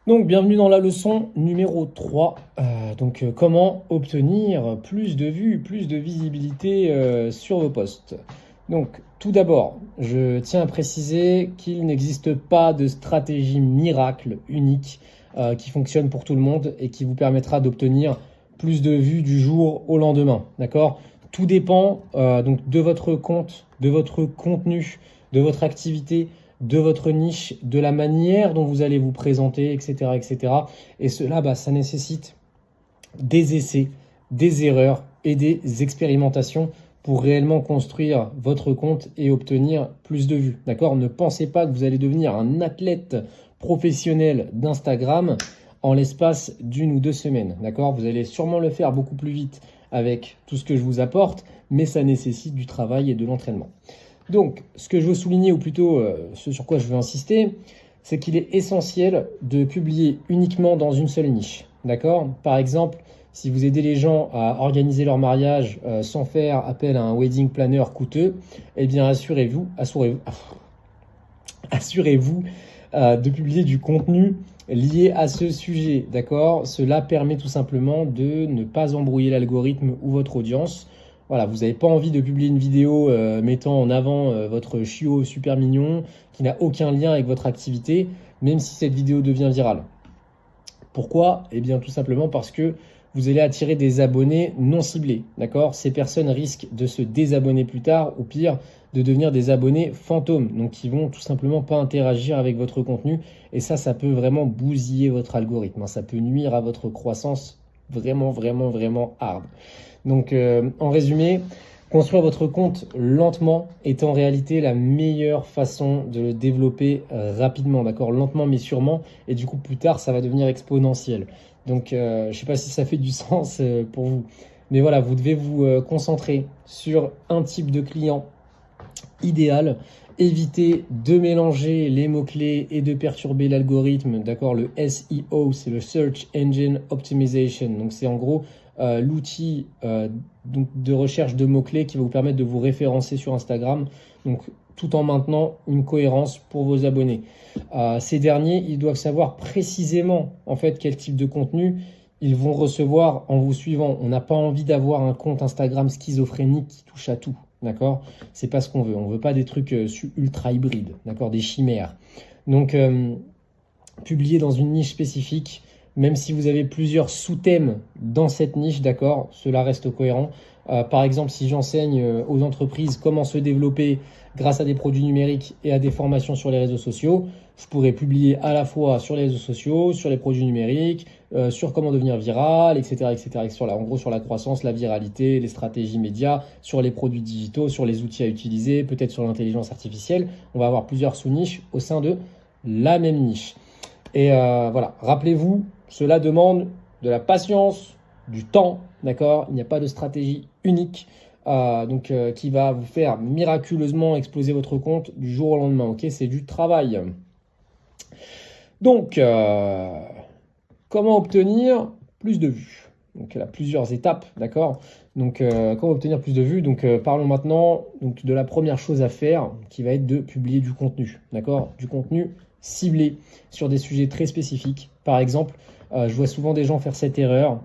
Donc, bienvenue dans la leçon numéro 3. Comment obtenir plus de vues, plus de visibilité sur vos posts. Donc, tout d'abord, je tiens à préciser qu'il n'existe pas de stratégie miracle unique qui fonctionne pour tout le monde et qui vous permettra d'obtenir plus de vues du jour au lendemain. D'accord? Tout dépend donc de votre compte, de votre contenu, de votre activité, de votre niche, de la manière dont vous allez vous présenter, etc. etc. Et cela, ça nécessite des essais, des erreurs et des expérimentations pour réellement construire votre compte et obtenir plus de vues. D'accord? Ne pensez pas que vous allez devenir un athlète professionnel d'Instagram en l'espace d'1 ou 2 semaines. D'accord? Vous allez sûrement le faire beaucoup plus vite avec tout ce que je vous apporte, mais ça nécessite du travail et de l'entraînement. Donc, ce que je veux souligner, ou plutôt ce sur quoi je veux insister, c'est qu'il est essentiel de publier uniquement dans une seule niche. D'accord? Par exemple, si vous aidez les gens à organiser leur mariage sans faire appel à un wedding planner coûteux, eh bien assurez-vous de publier du contenu lié à ce sujet. D'accord? Cela permet tout simplement de ne pas embrouiller l'algorithme ou votre audience. Voilà, vous n'avez pas envie de publier une vidéo mettant en avant votre chiot super mignon qui n'a aucun lien avec votre activité, même si cette vidéo devient virale. Pourquoi? Eh bien, tout simplement parce que vous allez attirer des abonnés non ciblés. D'accord? Ces personnes risquent de se désabonner plus tard, ou pire, de devenir des abonnés fantômes, donc qui vont tout simplement pas interagir avec votre contenu. Et ça peut vraiment bousiller votre algorithme. Ça peut nuire à votre croissance vraiment, vraiment, vraiment hard. Donc, en résumé, construire votre compte lentement est en réalité la meilleure façon de le développer rapidement, d'accord? Lentement mais sûrement, et du coup plus tard ça va devenir exponentiel. Donc je ne sais pas si ça fait du sens pour vous, mais voilà, vous devez vous concentrer sur un type de client idéal. Évitez de mélanger les mots-clés et de perturber l'algorithme. D'accord, le SEO, c'est le Search Engine Optimization. Donc, c'est en gros l'outil de recherche de mots-clés qui va vous permettre de vous référencer sur Instagram. Donc, tout en maintenant une cohérence pour vos abonnés. Ces derniers, ils doivent savoir précisément en fait quel type de contenu ils vont recevoir en vous suivant. On n'a pas envie d'avoir un compte Instagram schizophrénique qui touche à tout. D'accord? C'est pas ce qu'on veut. On veut pas des trucs ultra hybrides, d'accord? Des chimères. Donc, publier dans une niche spécifique, même si vous avez plusieurs sous-thèmes dans cette niche, d'accord? Cela reste cohérent. Par exemple, si j'enseigne aux entreprises comment se développer grâce à des produits numériques et à des formations sur les réseaux sociaux, je pourrais publier à la fois sur les réseaux sociaux, sur les produits numériques, sur comment devenir viral, etc., etc., en gros, sur la croissance, la viralité, les stratégies médias, sur les produits digitaux, sur les outils à utiliser, peut-être sur l'intelligence artificielle. On va avoir plusieurs sous-niches au sein de la même niche. Et voilà, rappelez-vous, cela demande de la patience, du temps, d'accord? Il n'y a pas de stratégie unique qui va vous faire miraculeusement exploser votre compte du jour au lendemain, ok? C'est du travail. Donc, comment obtenir plus de vues? Donc, il y a plusieurs étapes, d'accord? Donc, comment obtenir plus de vues? Donc, parlons maintenant de la première chose à faire, qui va être de publier du contenu, d'accord? Du contenu ciblé sur des sujets très spécifiques. Par exemple, je vois souvent des gens faire cette erreur.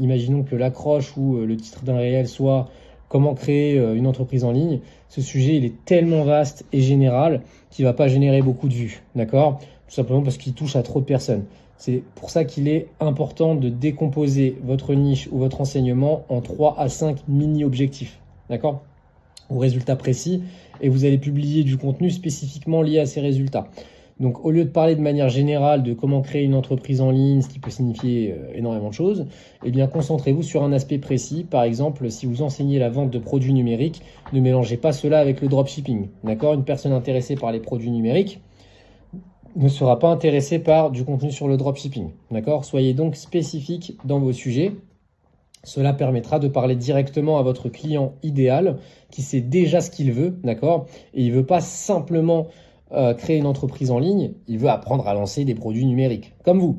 Imaginons que l'accroche ou le titre d'un réel soit comment créer une entreprise en ligne. Ce sujet, il est tellement vaste et général qu'il ne va pas générer beaucoup de vues, d'accord? Tout simplement parce qu'il touche à trop de personnes. C'est pour ça qu'il est important de décomposer votre niche ou votre enseignement en 3 à 5 mini-objectifs, d'accord? Aux résultats précis, et vous allez publier du contenu spécifiquement lié à ces résultats. Donc, au lieu de parler de manière générale de comment créer une entreprise en ligne, ce qui peut signifier énormément de choses, eh bien, concentrez-vous sur un aspect précis. Par exemple, si vous enseignez la vente de produits numériques, ne mélangez pas cela avec le dropshipping. D'accord? Une personne intéressée par les produits numériques ne sera pas intéressée par du contenu sur le dropshipping. D'accord? Soyez donc spécifique dans vos sujets. Cela permettra de parler directement à votre client idéal qui sait déjà ce qu'il veut, d'accord? Et il ne veut pas simplement créer une entreprise en ligne, il veut apprendre à lancer des produits numériques, comme vous.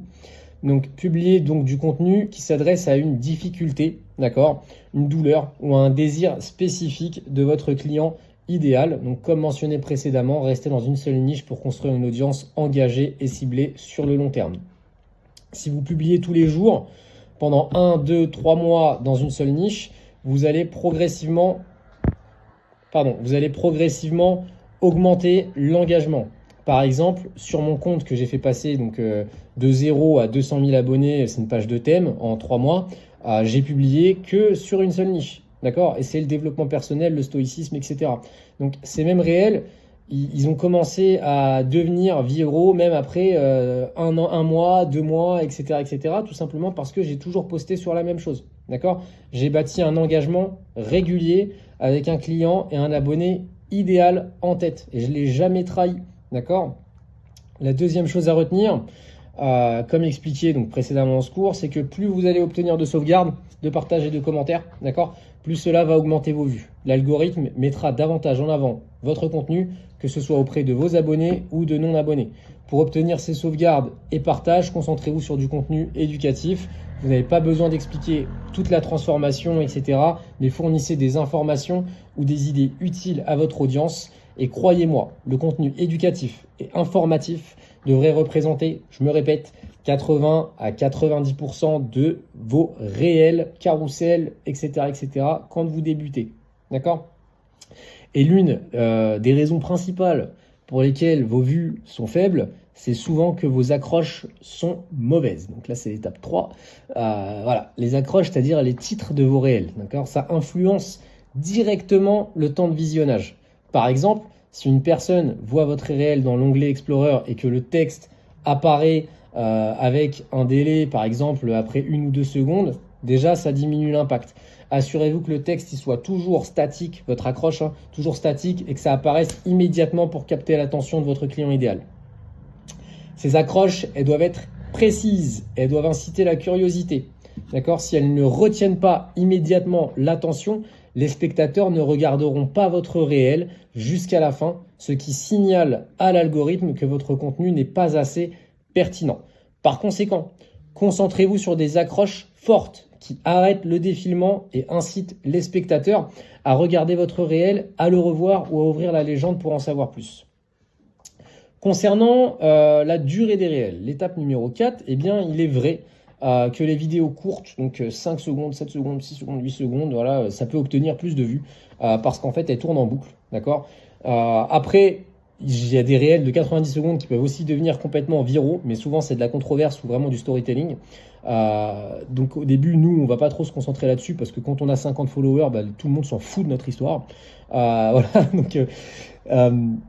Donc, publier donc du contenu qui s'adresse à une difficulté, d'accord, une douleur ou un désir spécifique de votre client idéal. Donc, comme mentionné précédemment, restez dans une seule niche pour construire une audience engagée et ciblée sur le long terme. Si vous publiez tous les jours, pendant 1, 2, 3 mois dans une seule niche, vous allez progressivement augmenter l'engagement. Par exemple, sur mon compte que j'ai fait passer de 0 à 200 000 abonnés, c'est une page de thème en 3 mois, j'ai publié que sur une seule niche. D'accord? Et c'est le développement personnel, le stoïcisme, etc. Donc c'est même réel. Ils ont commencé à devenir viraux même après un an, 1 mois, 2 mois, etc., etc. Tout simplement parce que j'ai toujours posté sur la même chose. D'accord? J'ai bâti un engagement régulier avec un client et un abonné idéal en tête. Et je ne l'ai jamais trahi. D'accord? La deuxième chose à retenir, comme expliqué donc précédemment dans ce cours, c'est que plus vous allez obtenir de sauvegardes, de partages et de commentaires, d'accord, plus cela va augmenter vos vues. L'algorithme mettra davantage en avant votre contenu, que ce soit auprès de vos abonnés ou de non-abonnés. Pour obtenir ces sauvegardes et partages, concentrez-vous sur du contenu éducatif. Vous n'avez pas besoin d'expliquer toute la transformation, etc. Mais fournissez des informations ou des idées utiles à votre audience. Et croyez-moi, le contenu éducatif et informatif devrait représenter, je me répète, 80 à 90% de vos réels, carousels, etc., etc. quand vous débutez. D'accord? Et l'une des raisons principales pour lesquelles vos vues sont faibles, c'est souvent que vos accroches sont mauvaises. Donc là, c'est l'étape 3. Voilà, les accroches, c'est-à-dire les titres de vos réels. D'accord? Ça influence directement le temps de visionnage. Par exemple, si une personne voit votre réel dans l'onglet Explorer et que le texte apparaît avec un délai, par exemple, après 1 ou 2 secondes, déjà, ça diminue l'impact. Assurez-vous que le texte il soit toujours statique, votre accroche, toujours statique, et que ça apparaisse immédiatement pour capter l'attention de votre client idéal. Ces accroches, elles doivent être précises, elles doivent inciter la curiosité. D'accord? Si elles ne retiennent pas immédiatement l'attention, les spectateurs ne regarderont pas votre réel jusqu'à la fin, ce qui signale à l'algorithme que votre contenu n'est pas assez pertinent. Par conséquent, concentrez-vous sur des accroches fortes qui arrêtent le défilement et incitent les spectateurs à regarder votre réel, à le revoir ou à ouvrir la légende pour en savoir plus. Concernant la durée des réels, l'étape numéro 4, eh bien, il est vrai que les vidéos courtes, donc 5 secondes, 7 secondes, 6 secondes, 8 secondes, voilà, ça peut obtenir plus de vues parce qu'en fait, elles tournent en boucle. D'accord? Après, il y a des réels de 90 secondes qui peuvent aussi devenir complètement viraux, mais souvent c'est de la controverse ou vraiment du storytelling. Donc au début, nous, on va pas trop se concentrer là-dessus parce que quand on a 50 followers, tout le monde s'en fout de notre histoire. Voilà, donc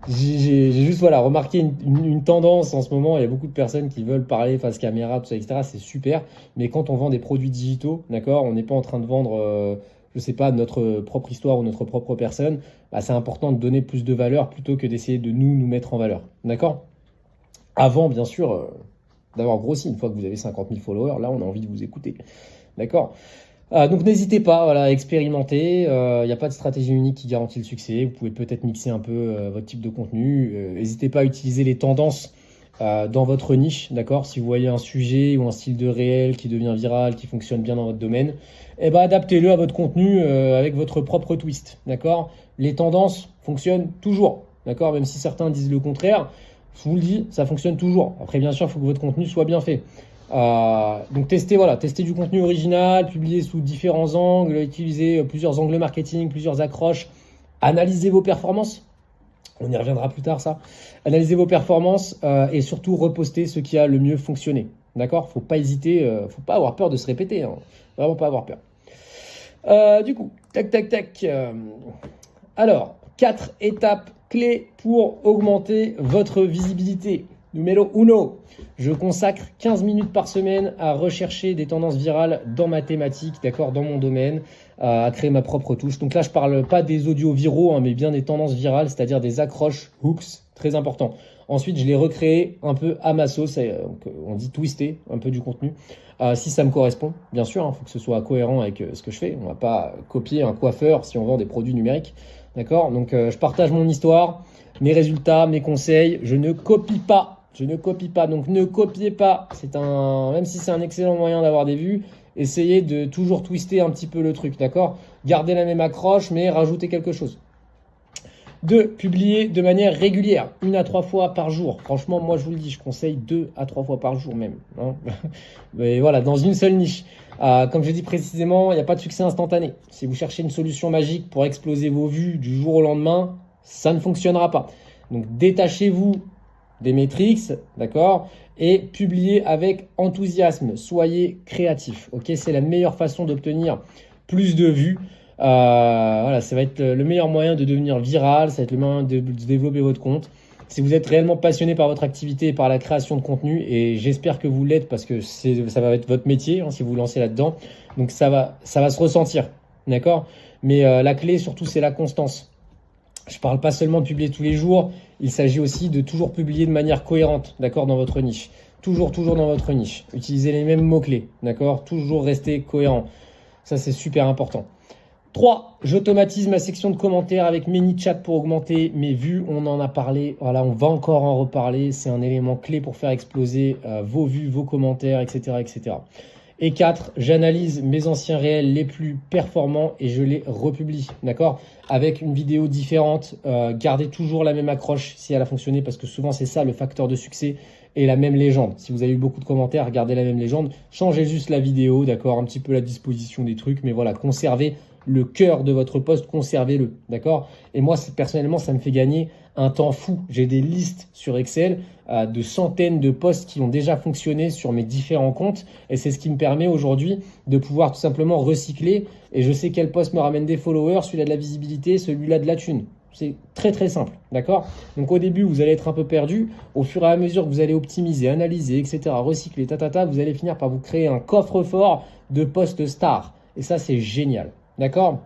j'ai juste remarqué une tendance en ce moment. Il y a beaucoup de personnes qui veulent parler face caméra, tout ça, etc. C'est super, mais quand on vend des produits digitaux, d'accord, on n'est pas en train de vendre je sais pas, notre propre histoire ou notre propre personne, c'est important de donner plus de valeur plutôt que d'essayer de nous mettre en valeur. D'accord? Avant, bien sûr, d'avoir grossi. Une fois que vous avez 50 000 followers, là, on a envie de vous écouter. D'accord? Donc n'hésitez pas à expérimenter. Il n'y a pas de stratégie unique qui garantit le succès. Vous pouvez peut-être mixer un peu votre type de contenu. N'hésitez pas à utiliser les tendances dans votre niche, d'accord? Si vous voyez un sujet ou un style de réel qui devient viral, qui fonctionne bien dans votre domaine, adaptez-le à votre contenu avec votre propre twist, d'accord? Les tendances fonctionnent toujours, d'accord? Même si certains disent le contraire, je vous le dis, ça fonctionne toujours. Après, bien sûr, il faut que votre contenu soit bien fait. Donc testez du contenu original, publiez sous différents angles, utilisez plusieurs angles marketing, plusieurs accroches, analysez vos performances. On y reviendra plus tard, ça. Analysez vos performances et surtout repostez ce qui a le mieux fonctionné. D'accord? Faut pas hésiter, faut pas avoir peur de se répéter. Vraiment pas avoir peur. Du coup, tac. Alors, 4 étapes clés pour augmenter votre visibilité. Numéro 1, je consacre 15 minutes par semaine à rechercher des tendances virales dans ma thématique, d'accord, dans mon domaine, à créer ma propre touche. Donc là, je parle pas des audios viraux, mais bien des tendances virales, c'est-à-dire des accroches, hooks, très important. Ensuite, je les recrée un peu à ma sauce, on dit twister un peu du contenu, si ça me correspond. Bien sûr, il faut que ce soit cohérent avec ce que je fais. On va pas copier un coiffeur si on vend des produits numériques, d'accord. Donc, je partage mon histoire, mes résultats, mes conseils. Je ne copie pas. Donc ne copiez pas. Même si c'est un excellent moyen d'avoir des vues, essayez de toujours twister un petit peu le truc, d'accord? Gardez la même accroche, mais rajoutez quelque chose. 2. Publier de manière régulière, 1 à 3 fois par jour. Franchement, moi je vous le dis, je conseille 2 à 3 fois par jour même. Hein. Mais voilà, dans une seule niche. Comme je dis précisément, il n'y a pas de succès instantané. Si vous cherchez une solution magique pour exploser vos vues du jour au lendemain, ça ne fonctionnera pas. Donc détachez-vous des métriques, d'accord, et publiez avec enthousiasme. Soyez créatif, ok. C'est la meilleure façon d'obtenir plus de vues. Voilà, ça va être le meilleur moyen de devenir viral, ça va être le moyen de développer votre compte. Si vous êtes réellement passionné par votre activité et par la création de contenu, et j'espère que vous l'êtes parce que ça va être votre métier hein, si vous vous lancez là-dedans, donc ça va se ressentir, d'accord. Mais la clé surtout c'est la constance. Je parle pas seulement de publier tous les jours, il s'agit aussi de toujours publier de manière cohérente, d'accord, dans votre niche. Toujours dans votre niche. Utilisez les mêmes mots-clés, d'accord. Toujours rester cohérent. Ça, c'est super important. 3. J'automatise ma section de commentaires avec ManyChat pour augmenter mes vues. On en a parlé, voilà, on va encore en reparler. C'est un élément clé pour faire exploser vos vues, vos commentaires, etc., etc. Et 4, j'analyse mes anciens réels les plus performants et je les republie, d'accord, avec une vidéo différente. Gardez toujours la même accroche si elle a fonctionné parce que souvent c'est ça le facteur de succès et la même légende. Si vous avez eu beaucoup de commentaires, gardez la même légende. Changez juste la vidéo, d'accord, un petit peu la disposition des trucs, mais voilà, conservez le cœur de votre poste, conservez-le, d'accord. Et moi, personnellement, ça me fait gagner un temps fou. J'ai des listes sur Excel de centaines de posts qui ont déjà fonctionné sur mes différents comptes. Et c'est ce qui me permet aujourd'hui de pouvoir tout simplement recycler. Et je sais quel post me ramène des followers, celui-là de la visibilité, celui-là de la thune. C'est très très simple, d'accord. Donc au début, vous allez être un peu perdu. Au fur et à mesure que vous allez optimiser, analyser, etc., recycler, vous allez finir par vous créer un coffre-fort de posts stars. Et ça, c'est génial, d'accord.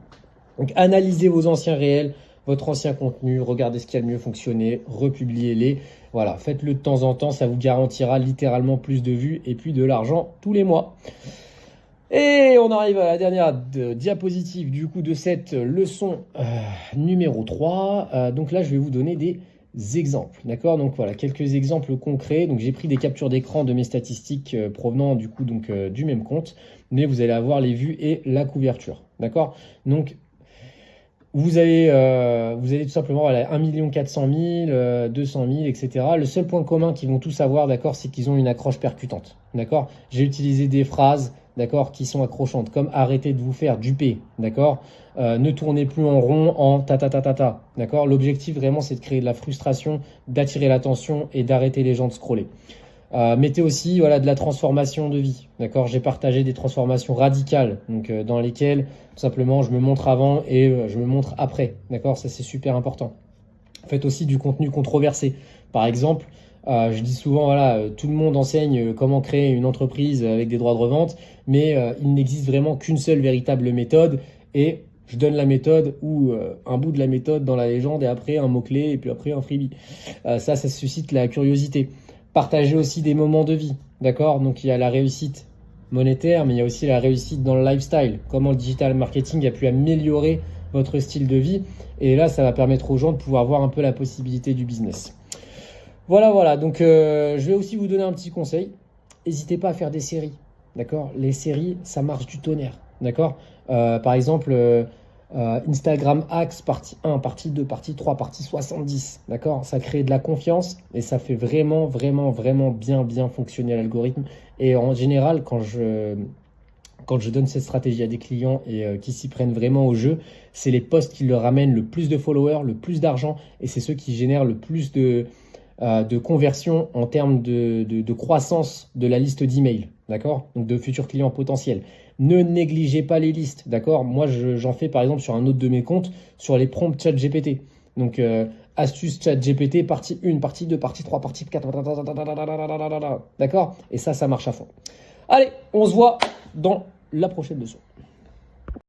Donc analysez vos anciens réels, votre ancien contenu, regardez ce qui a le mieux fonctionné, republiez-les. Voilà, faites-le de temps en temps, ça vous garantira littéralement plus de vues et puis de l'argent tous les mois. Et on arrive à la dernière diapositive du coup de cette leçon numéro 3. Donc là, je vais vous donner des exemples, d'accord. Donc voilà, quelques exemples concrets. Donc j'ai pris des captures d'écran de mes statistiques provenant du coup donc du même compte, mais vous allez avoir les vues et la couverture, d'accord. Donc vous allez tout simplement voilà, 1 400 000, 200 000, etc. Le seul point commun qu'ils vont tous avoir, d'accord, c'est qu'ils ont une accroche percutante, d'accord. J'ai utilisé des phrases, d'accord, qui sont accrochantes, comme arrêtez de vous faire duper, d'accord, ne tournez plus en rond en ta, d'accord. L'objectif vraiment, c'est de créer de la frustration, d'attirer l'attention et d'arrêter les gens de scroller. Mettez aussi voilà, de la transformation de vie, d'accord. J'ai partagé des transformations radicales, donc dans lesquelles tout simplement je me montre avant et je me montre après, d'accord. Ça c'est super important. Faites aussi du contenu controversé. Par exemple, je dis souvent voilà, tout le monde enseigne comment créer une entreprise avec des droits de revente, mais il n'existe vraiment qu'une seule véritable méthode et je donne la méthode ou un bout de la méthode dans la légende et après un mot-clé et puis après un freebie. Ça suscite la curiosité. Partagez aussi des moments de vie, d'accord. Donc il y a la réussite monétaire, mais il y a aussi la réussite dans le lifestyle. Comment le digital marketing a pu améliorer votre style de vie. Et là, ça va permettre aux gens de pouvoir voir un peu la possibilité du business. Voilà. Donc je vais aussi vous donner un petit conseil. N'hésitez pas à faire des séries, d'accord. Les séries, ça marche du tonnerre, d'accord. Par exemple, Instagram Hacks, partie 1, partie 2, partie 3, partie 70, d'accord. Ça crée de la confiance et ça fait vraiment bien fonctionner l'algorithme. Et en général, quand je donne cette stratégie à des clients et qui s'y prennent vraiment au jeu, c'est les posts qui leur ramènent le plus de followers, le plus d'argent et c'est ceux qui génèrent le plus de conversion en termes de croissance de la liste d'emails, d'accord, donc de futurs clients potentiels. Ne négligez pas les listes, d'accord. Moi, j'en fais par exemple sur un autre de mes comptes, sur les prompts ChatGPT. Donc, astuce ChatGPT, partie 1, partie 2, partie 3, partie 4, d'accord. Et ça marche à fond. Allez, on se voit dans la prochaine leçon.